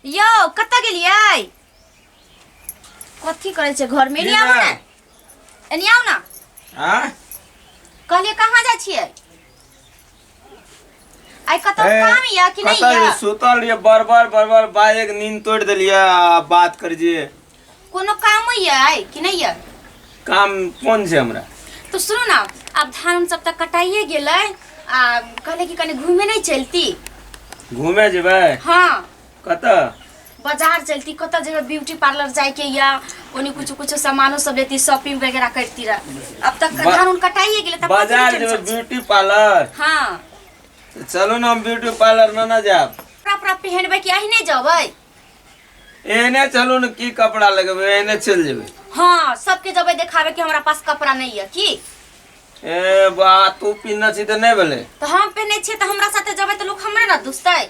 यो कत गेलियै कथी करे छे घर में नहीं आओ ना एनी आओ ना हां कहले कहां जा छियै आई कत काम या कि नहीं या कत सुतल रे बरबर बाइक नींद तोड़ देलिए बात कर जे कोनो काम या आई कि नहीं या काम कौन छे हमरा तो सुनो ना अब धान सब तक कटाइए गेलै आ कहले कि कने घूमे नहीं चलती घूमे जेबै हां कत बाजार चलती कत जगह ब्यूटी पार्लर जाए के या ओनी कुछ सामानो सब लेती शॉपिंग वगैरह करती रह अब तक धान उन कटाइए गेलै तब बाजार जेबै ब्यूटी पार्लर हां चलो ना हम ब्यूटी पार्लर ना जाब कपड़ा पहनबै कि आही नहीं जबै एने चलो न की कपड़ा लगेबै एने चल जेबै हां सबके जबै देखावे कि हमरा पास कपड़ा नहीं है की ए बा तू पिन्ना छी त नहीं भेले तो हम पहने छी त हमरा साथे जबै त लोग हमरा ना दुसतै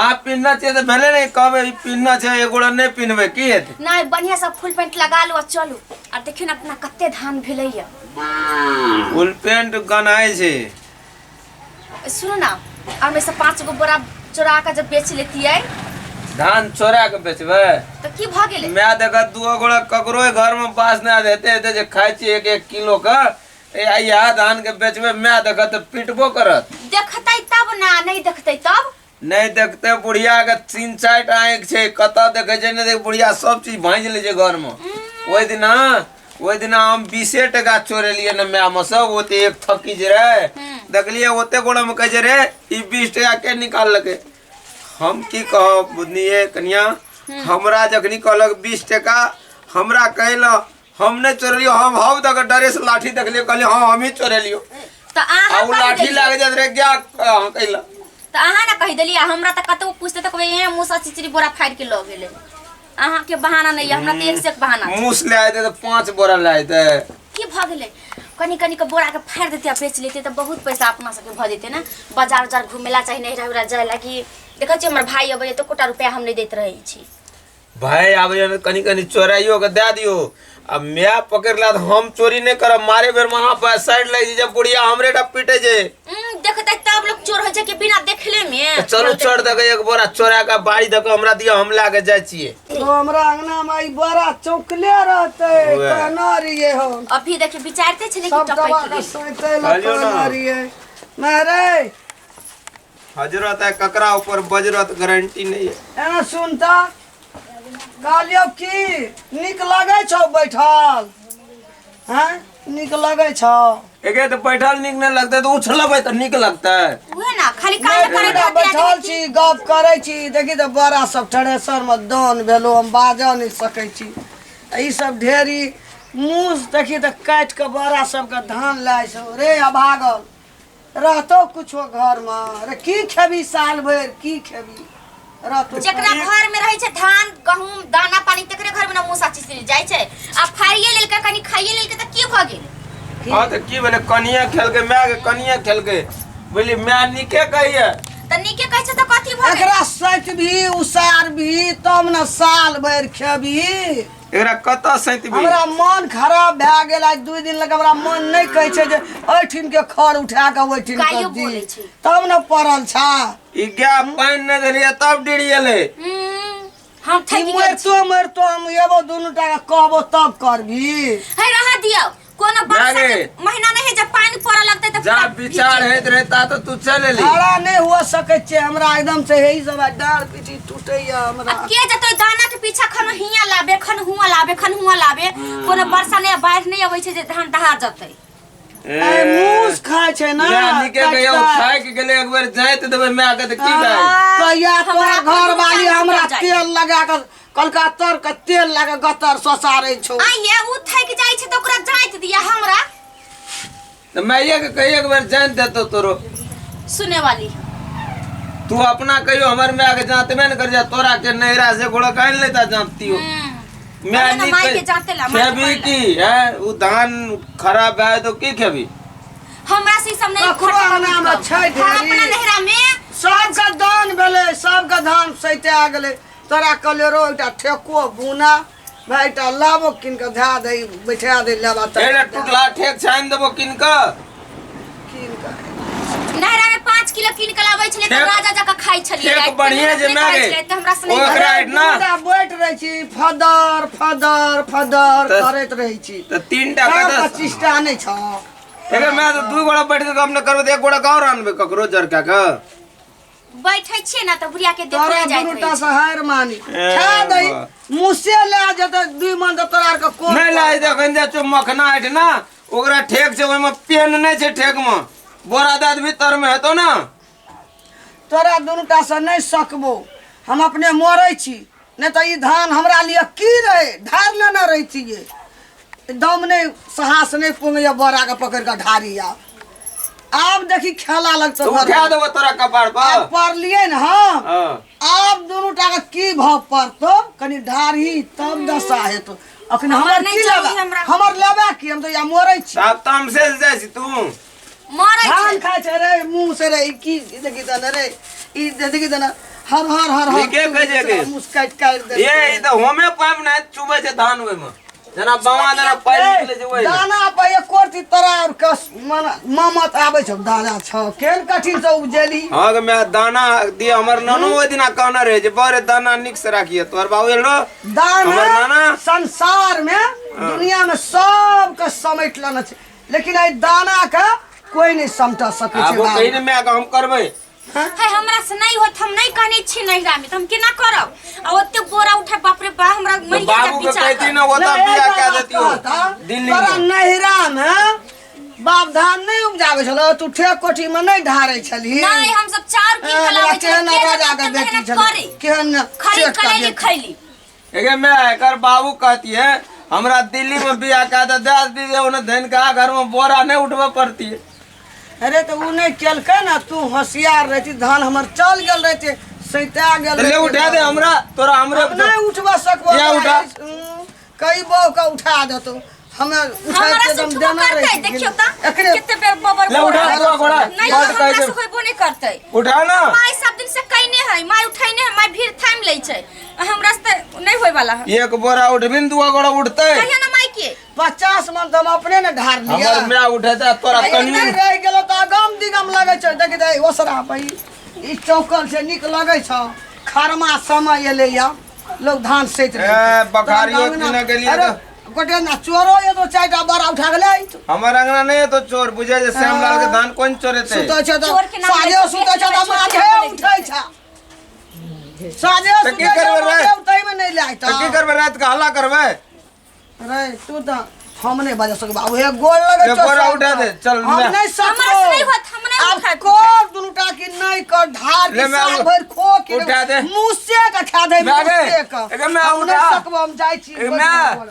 आप पिन्ना छी त भेले नहीं कहबे ई पिन्ना छै एगोड़ा नहीं पिनबे की हेतै नहीं बढ़िया सब फुल पैंट लगा लो चलू और देखियो ना अपना कत्ते धान भेलैया फुल पैंट गनाय छै सुनो ना और में से 5 गो बोरा चोरा के जब बेच लेती है धान चोरा के बेचबै तो की भ गेलै मैं देखत दू गोड़ा ककरो घर में बास ना देते जे खाइ छी 1-1 किलो का या धान के बेचबै मैं देखत पिटबो करत देखतै तब ना नहीं देखतै तब नहीं देखते बुढ़िया के 3-4 आंख छै कत देखे छै नहीं देख बुढ़िया सब चीज भांज ले छै घर में ओइ दिन हम 20 टका चोरेलिए न मैं में सब ओते एक थकी जे रे देखलिए ओते गोड़ा में कह जे रे ई 20 टका के निकाल लके हम की कहब बुनिए कन्या हमरा जखनी कहलक 20 टका हमरा कहलो हम नहीं चोरेलियो हम हाउ तक डरे से लाठी देखलियो कहलियो हां हम ही चोरेलियो त आहा आ लाठी लाग जात रे क्या कहला त आहा ना कहि देलिए हमरा त कतो पूछते त कहबे ए मुसा चिचरी बोरा फाड़ के ल गेले आहा के बहाना नहीं हमरा त एक से एक बहाना मूस ले आए तो 5 बोरा ले आए की भ गेले कनी कनी के बोरा के फाड़ देते बेच लेते त बहुत पैसा अपना सबके भ देते ना बाजार घुमेला चाहिए नहीं रहरा जाय लागी देखै छी हमर भाई अबे तो कोटा रुपया हम नहीं देत रहै छी भाई आबे कनी कनी चोराइयो के दे दियो अब मैं पकड़ला तो हम चोरी नहीं करब मारे बेर वहां पर साइड लग जब बुढ़िया हमरे टा पीटे जे देखतै तब लोग चोर होय छै कि बिना देखले में चलो छोड़ दे एक बोरा चोरा का बाड़ी दक हमरा दिया हम लाके जाय छिए तो हमरा अंगना में ई बड़ा चौकले रहते कहना रहिए हम अभी देखि विचारते छले कि टपै के सोचते कहना रहिए मेरे हजरत है ककरा ऊपर बजरत गारंटी नहीं है एना सुनता कहलियो की निक लगे छौ बैठल हैं निक लगे छौ एके तो बैठल निक नहीं लगता तो उछलबे तो निक लगता है उहे ना खाली काम करे मैं बैठल छी गप करे छी देखी त बड़ा सब थ्रेसर में दान भेलो हम बाजा नहीं सकै छी ई सब ढेरी मुंह देखी त काट के बड़ा सब के धान लाय छौ रे अभागल रहतो कुछो घर में रे की खेबी साल भर की खेबी रहतो जेकरा घर में रहे छै धान गहूम दाना पानी तकरे घर में ना मुसा चिचरी जाय छै आ फाड़िए लेल के कनी खाइए लेल के त की भ गेल हां तो की बोले कनिया खेल के मैं के कनिया खेल के बोली मैं निके कहिए त निके कहै छै त कथी भ गेल एकरा सच भी उसार भी तब न साल भर खेबी एकरा कत सैत भी हमरा मन खराब भ गेल आज 2 दिन लग हमरा मन नहीं कहै छै जे ओठिन के खर उठा के ओठिन कायो कर बोलै दी छै तब न पड़ल छा ई क्या पानी न देलिए तब डिड़ियले हम थकी गेल मरतो हम एबो दुनु टा कहबो तब करबी है रहा दियो कोनो बरसा के महीना नहीं है जब पानी पड़ा लगतै त जा विचार हेत रहता तो तू चले ली खड़ा नहीं हुआ सकै छै हमरा एकदम से यही सब डाल पीटी टूटैया हमरा के जतै दाना के पीछा खन हिया लाबे खन हुआ लाबे कोनो बरसा नहीं बाढ़ नहीं आबै छै जे धान दहा जतै ए मूस खाय छै ना मैं निके गयो खाए के गेले एक बार जाय त देबे मैं आके त की जाय कहिया तोरा घर वाली हमरा तेल लगा के कलकत्तर के तेल लगा गतर ससारै छौ आ ये उ थक जाय छै त ओकरा जाइत दिया हमरा तो मैं ये के कही एक बार जान देतो तोरो सुने वाली तू अपना कहियो हमर में आके जाते में न कर जा तोरा के नहरा से गोड़ा कान लेता जानती हो मैं नहीं माई के जाते ला खेबी की है वो धान खराब है तो की खेबी हमरा से सब नहीं ककरो अंगना में छै ढेरी अपना नहरा में सब का दान भेले सब का धान सैते आ गेले तोरा कहले रो एकटा ठेको बुना भाई टा लाबो किन के धा दे बैठा दे लेबा त एला टुकला ठेक छान देबो किन का किन के नहरा में 5 किलो कीन के लाबै छलिए त राजा जका खाइ छलिए एक बढ़िया जे मागे त हमरा से ओकरा नहीं राइट ना दूटा बैठ रही छी फदर फदर फदर करैत रही छी त तीनटा कदस 25 टा नहीं छ एकर मैं तो दू गोड़ा बैठ के काम न करबे एक गोड़ा गाँव रानबे ककरो जरका का बैठै छिए ना त बुढ़िया के तोरा देखले जाइत दुटा रही से हार मानी खा दई मुसे ले जत 2 मन त तोरा के कोन नहीं लाई देखन जा चो मखना हट ना ओकरा ठेक से ओय में पेन नहीं छे ठेक में बोरा दाद भीतर में हेतो ना तोरा दुटा से नहीं सकबो हम अपने मरै छी नहीं तो ई धान हमरा लिए की रहे धार लेना रही छी ये दम नहीं साहस नहीं पुंगे बोरा के पकड़ के ढारी अब देखी खेला लगतो तो उठा देबो तोरा कपार पर पर लिए ना हम हां अब दोनों टा के की भाव पड़तो कनी ढारी तब दशा हेतो अखन हमर नहीं की चाहिए लेबा हमरा। हमर लेबा की हम तो या मरै छी अब तम से जासी तू मरै धान छै खाय छै रे मुंह से रे ई की देखी त रे ई देखी त हर हर हर हर ई के कहे के? मुंह काट दे ये ई तो होमे पाइप ना चुबे छे धान ओय में जना बावा जना पाइप निकले छे ओय दाना पे एक कोटी तोरा और कस ममत आबै छ दाना छ केन कठिन से उपजेली हां के मैं दाना दिए हमर नानो ओय दिना कहना रहे जे बरे दाना निक से राखिए तोर बाबू एलो हमर दाना नाना संसार में दुनिया में सब के समेट लेना छै लेकिन आई दाना का कोई नहीं समझ सके अब छै कहीं मैं हम करबे है हमरा से नहीं होत हम नहीं कहने छी नहिरा में त हम केना करब आ ओते बोरा उठा बाप रे बा हमरा तो मर बाबू के कहती ना वो तब बिया कह देती हो दिल्ली तोरा में नहिरा में बाप धान नहीं उपजावे छलो तू ठेक कोठी में नहीं ढारे छली नहीं हम सब चार की खलाबै छी केहन राजा के बेटी छली केहन खरी सेठ का खैली बेटी खैली एके मैं एकर बाबू कहती है हमरा दिल्ली में बिया कह दे 10 दीजिए उन्हें धन का घर में बोरा नहीं उठवा पड़ती है अरे तो उ नहीं केलकै ना तू होशियार रहती धान हमर चल गेल रहते सैता गेल ले उठा दे हमरा तोरा हमरे अब नहीं उठवा सकबो या उठा। कई बो का उठा दतो हमें उठा हमरा के से दम ठुका देना करतै रही देखियो त एकरे कितने बेर बबर ले उठा दो घोड़ा नहीं बात हमरा कह से कोई बोने करतै उठा ना माय सब दिन से कहने है माय उठैने है माय भीड़ थाम लै छै हमरा से नहीं होय वाला है एक बोरा उठबिन दुआ गोड़ा उठते कहियो ना माय के 50 मन तो हम अपने ने ढार लिया हमर मैं उठेता तोरा कनी नहीं रह गेलो त गम दिगम लगे छै देख दे ओसरा भाई ई चौकल से निक लगे छ खरमा समय एले या लोग धान सेत ए बखारियो किने के लिए तो गोटे ना चोरो ये तो चाटा बड़ा उठा गेले हमर अंगना नहीं है तो चोर बुझे जे श्यामलाल के धान कोन चोरे थे सुतो छ त चोर के नाम साजे ले सुतो छ त माथे उठै छ साजे तो की सुतो छ करबे रे? माथे उठै में नहीं लाय तो की करबे रात का हल्ला करबे अरे तू त हम नहीं बजा सक बाबू हे गोल लगे ये बोरा उठा दे चल हम ले नहीं सकबो हमरा से नहीं होत हम नहीं अब उठा को दुनुटा की नहीं कर ढार ले के मैं साल भर खो के उठा दे। मुसे का खा दे मैं आगे। मुसे का एके मैं हम उठा। नहीं सकबो हम जाई छी एके मैं।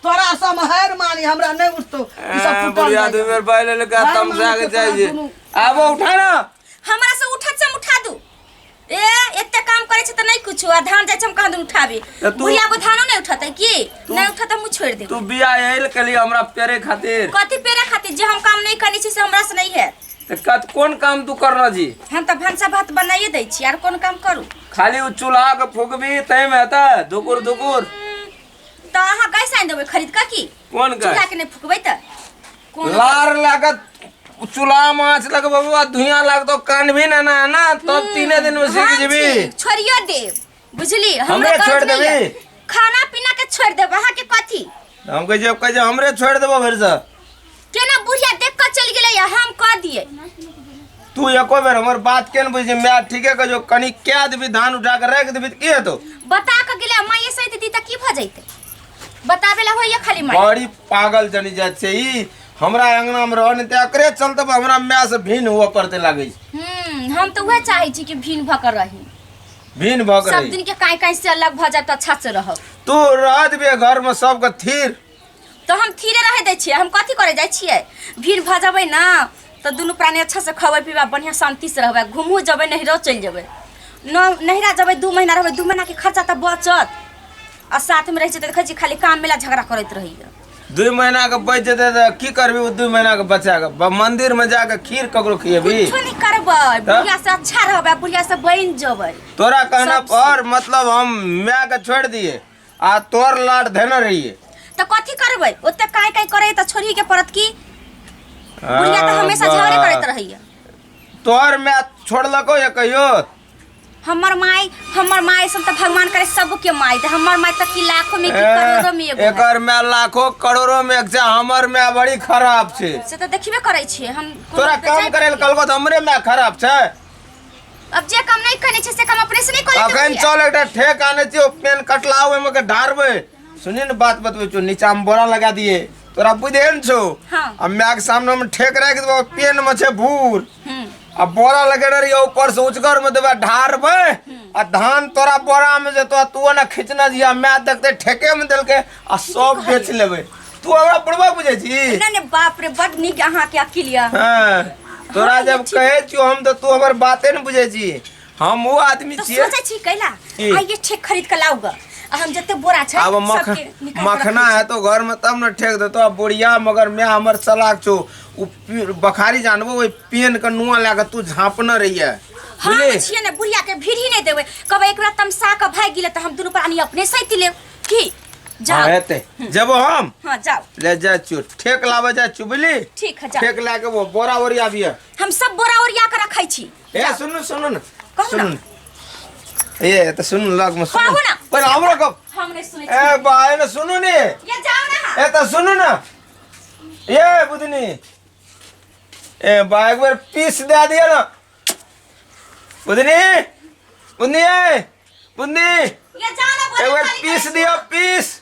तोरा सब हर मानी हमरा नहीं उठतो ई सब टूटल बुढ़िया जाई। दू बेर पहले लगा भाई तम से मान आगे के तोरा चाहिए दुनू। अब उठा ना हमरा से उठत से हम उठा दू ए एते काम करे छै त नहीं कुछ आ धान जाय छै हम कहां दूं उठाबी तो तू- बुढ़िया को धानो नहीं उठाते की नहीं उठाते मुझ छोड़ दे तू बिया एल के लिए हमरा पेरे खातिर कथी पेरा खातिर जे हम काम नहीं करनी छी से हमरा से नहीं है तो कत कौन काम तू करना जी हम त भंसा भात बनाइए दै छी आर कोन काम करू खाली उ चूल्हा के फूकबी तय में हता दुकुर दुकुर त अहाँ गैस आइन देबै खरीद का की कौन चूल्हा का के नहीं फुकबै त कोन लार लागत चूल्हा माछ लगबा धुइयां लागतो कान भी ना ना तो 3 दिन में सीख जेबी छोड़ियो देब बुझली हमरे छोड़ देबी खाना पीना के छोड़ देब अहाँ के कथी हम कहे हमरे छोड़ देबो फिर से केना बुढ़िया देख के चल गेलै या हम कह दिए तू एको बेर हमर बात केन बुझी मैं ठीके कह जो कनी क्या देबी धान उठा के रख देबी की हेतो बता के गेलै माये सहित दी त की भ जैते बताबे ला होइए खाली माई बड़ी पागल जनी जात से ई हमरा अंगना में रहने ते एकरे चलते हमरा मैं से भिन हुआ पड़ते लागे हम तो वह चाहे छी कि भीन भकर रही भिन भग सब रही दिन के काई काई से अलग भ जात अच्छा से रहब तू रह देबे घर में सबके थीर तो हम थीरे रह दै छियै हम कथी करे जाइ छियै भीड़ भ जाबै ना तो दुनू प्राणी अच्छा से खबै पीबा बढ़िया शांति से रहबै घूमू जबै नहिरो चल जबै नहिरा जबै 2 महीना रहबै 2 महीना के खर्चा त बचत आ साथ में रह छै त देखै छी खाली काम मेला झगड़ा करैत रहिए 2 महीना के बच जेते त की करबी 2 महीना के बचा के मंदिर में जाके खीर ककरो खिएबी कुछो नहीं करबै बुढ़िया से अच्छा रहबै बुढ़िया से बन जबै तोरा कहना सब पर मतलब हम मैं के छोड़ दिए आ तोर लाड धने रहिए त कथी करबै ओते काई काई करे त छोड़ी के परत की बुढ़िया त हमेशा झगड़े करैत रहिए तोर मैं छोड़लको या कहियो? हमर माई सब तो भगवान करे सबके माई त हमर माई तक की लाखों में की करोड़ों में एगो है। एकर में लाखों करोड़ों में एक छे, हमर में बड़ी खराब छे। से तो देखबे करे छी हम। तोरा काम करे ल कहलको त हमरे में खराब छे। अब जे काम नहीं करने छे से काम अपने से नहीं करे। अखन चल एकटा ठेक आने छियो, पेन कटलाओ में के ढारबे। सुनी न बात बतबे छो, नीचा में बोरा लगा दिए, तोरा बुझे न छो। हां अब मैं के सामने में ठेक रख देबो, पेन में छे भूर। अब बोरा लगे रही ऊपर से उचगर में देबे ढारबे, आ धान तोरा बोरा में जे तो तू ना खिचना जिया, मैं देखते ठेके में देलके आ सब बेच लेबे। तू हमरा बुढ़वा बुझे छी? ना बाप रे बड निक अहाँ के अकिलिया। हां तोरा जब कहे छियो हम तो तू हमर बाते न बुझे छी। हम वो आदमी तो छिए। सोचे छी कैला आइए ठेक खरीद के लाऊगा, हम जते बोरा छै अब मखना है तो घर में तब न ठेक देतो। अब बुढ़िया मगर मैं हमर सलाक छो, बखारी जानबो ओइ पेन के नुआ लाके तू झापना रहिए। हां छिए ने बुढ़िया के भीड़ ही नहीं देबे, कब एक रात तमसा के भाग गेले त हम दुनु प्राणी अपने सहित लेब की जाओ। हेते जब हम हां जाओ ले जा छु ठेक लावे जा चुबली। ठीक है जाओ। ठेक लाके वो बोरा ओरिया बिया, हम सब बोरा ओरिया के रखै छी। ए सुन न कहू ना। ए त सुन लग में सुन कहू ना। पर हमरो कब हम नहीं सुनै छी। ए भाई न सुनो ने, ये जाओ ना। ए त सुनो न, ये बुदनी ए भाई एक बार पीस दे दिया ना। बुदनी बुदनी बुदनी ये जाओ ना एक बार पीस दियो, पीस